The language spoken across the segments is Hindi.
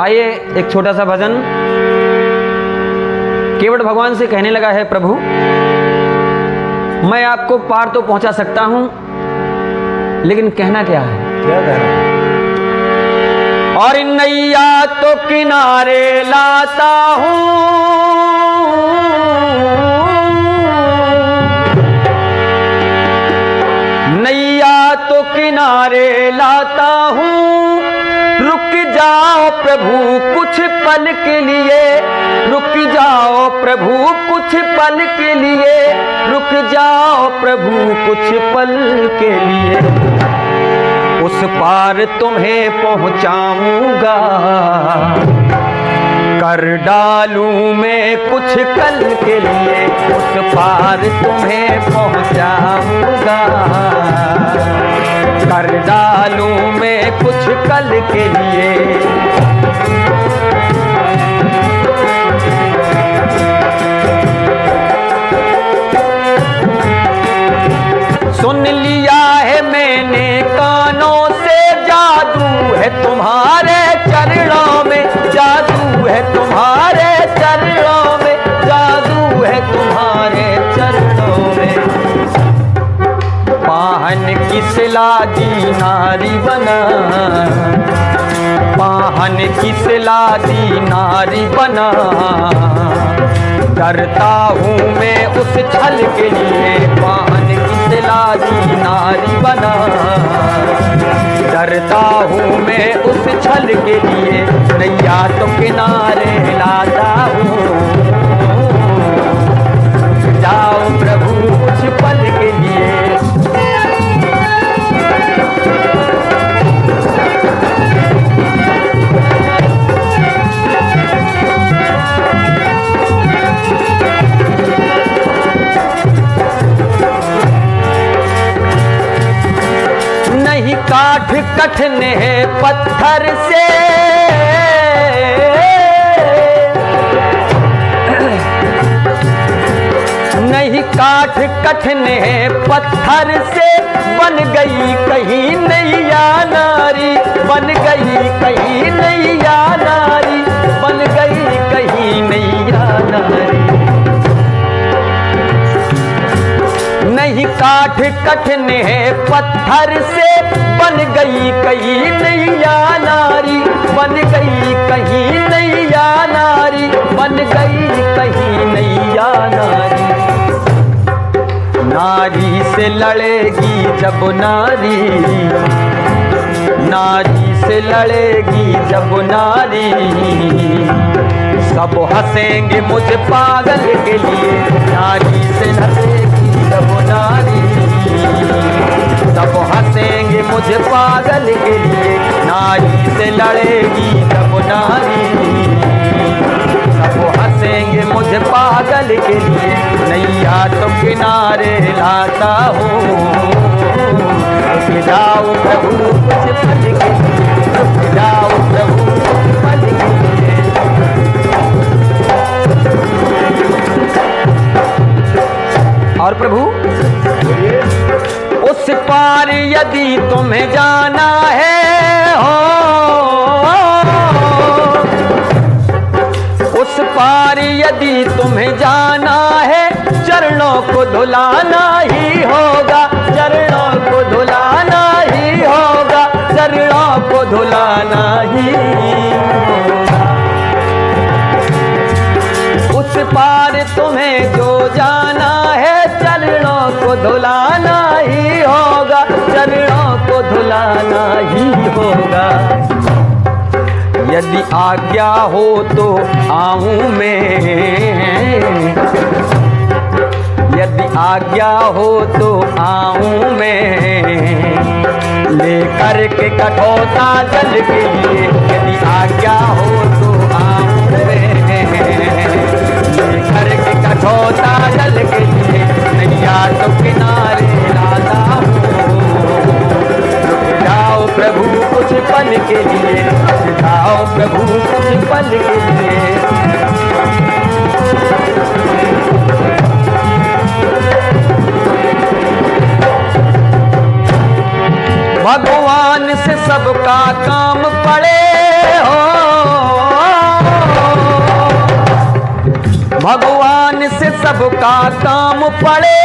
आइए एक छोटा सा भजन। केवट भगवान से कहने लगा है, प्रभु मैं आपको पार तो पहुंचा सकता हूं, लेकिन कहना क्या है? क्या कहना? और नैया तो किनारे लाता हूं, नैया तो किनारे लाता हूं, रुक जाओ प्रभु कुछ पल के लिए, रुक जाओ प्रभु कुछ पल के लिए, रुक जाओ प्रभु कुछ पल के लिए, उस पार तुम्हें पहुंचाऊंगा, कर डालूं मैं कुछ कल के लिए, उस पार तुम्हें पहुंचाऊंगा, कर डालूं मैं कुछ कल के लिए। सुन लिया है मैंने कानों से, जादू है तुम्हारे चरणों में, जादू है तुम्हारे चरणों में, जादू है तुम्हारे चरणों में। पाहन की सिला दी नारी बना, पाहन की सिला दी नारी बना, डरता हूँ मैं उस छल के लिए, पाहन की सिला दी नारी बना, डरता हूँ मैं उस छल के लिए, नैया तो किनारे लाता हूँ, जाओ प्रभु कुछ पल के लिए। नहीं काठ कठिन है पत्थर से, नहीं काठ कठिन है पत्थर से, बन गई कहीं नैया नारी, बन गई कहीं नैया नारी, बन गई कहीं नैया नारी। नहीं काठ कठिन है पत्थर से, बन गई कहीं नैया नारी, बन गई कहीं नैया नारी, बन गई कहीं नैया नारी। नारी से लड़ेगी जब नारी, नारी से लड़ेगी जब नारी, सब हंसेंगे मुझे पागल के लिए, नारी से हंसेगी जब नारी, सब हंसेंगे मुझे पागल के लिए, नारी से लड़ेगी जब नारी, सब हंसेंगे मुझे पागल के लिए, नैया तो किनारे लाता हूँ, रुक जाओ प्रभु कुछ पल के लिए, रुक जाओ प्रभु कुछ पल के लिए। और प्रभु उस पार यदि तुम्हें जाना है हो, उस पार यदि तुम्हें जाना है, चरणों को धुलाना ही होगा, चरणों को धुलाना ही होगा, चरणों को धुलाना ही होगा। उस पार तुम्हें जो जाना है, चरणों को धुलाना ही होगा, चरणों को धुलाना ही होगा। यदि आज्ञा हो तो आऊं मैं, यदि आज्ञा हो तो आऊं मैं, लेकर के कठोता जल के लिए, यदि आज्ञा हो तो आऊं मैं, लेकर के कठोता जल के लिए, नैया तो किनारे लाता हूँ, रुक जाओ प्रभु कुछ पल के लिए, रुक जाओ प्रभु कुछ पल के लिए। भगवान से सबका काम पड़े हो, सबका काम पड़े,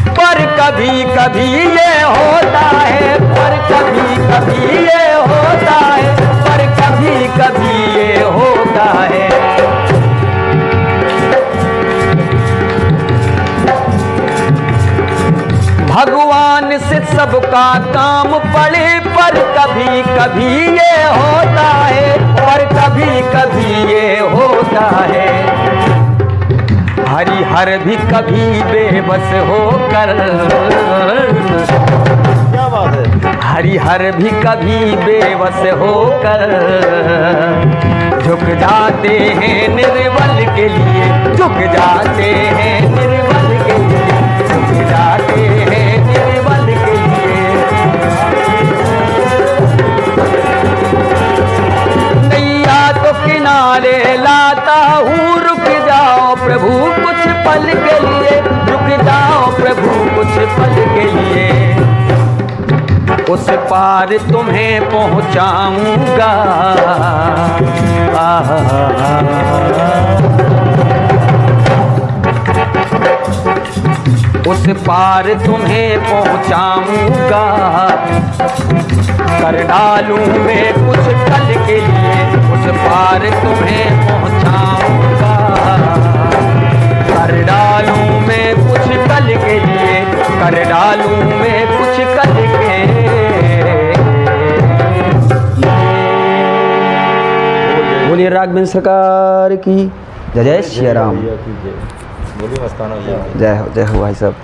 पर कभी कभी ये होता है, पर कभी कभी ये होता है, पर कभी कभी ये होता है। भगवान से सबका काम पड़े, पर कभी कभी ये होता है, पर कभी कभी ये होता है। हरिहर भी कभी बेबस होकर, क्या बात है, हरिहर भी कभी बेबस होकर झुक जाते हैं निर्बल के लिए, झुक जाते हैं निर्बल के लिए, झुक जाते हैं निर्बल के लिए। नैया तो किनारे लाता हूँ, रुक जाओ प्रभु कुछ पल के लिए, रुक जाओ प्रभु कुछ पल के लिए। उस पार तुम्हें पहुंचाऊंगा, उस पार तुम्हें पहुंचाऊंगा। कर डालूं मैं कुछ कल के लिए, उस पार तुम्हें पहुंचाऊंगा। कर डालूं मैं कुछ कल के लिए, कर डालूं मैं कुछ कल के लिए। बोलिए राघवेंद्र सरकार की जय। जय श्री राम। बोलिए मस्ताना भैया। जय हो भाई साहब।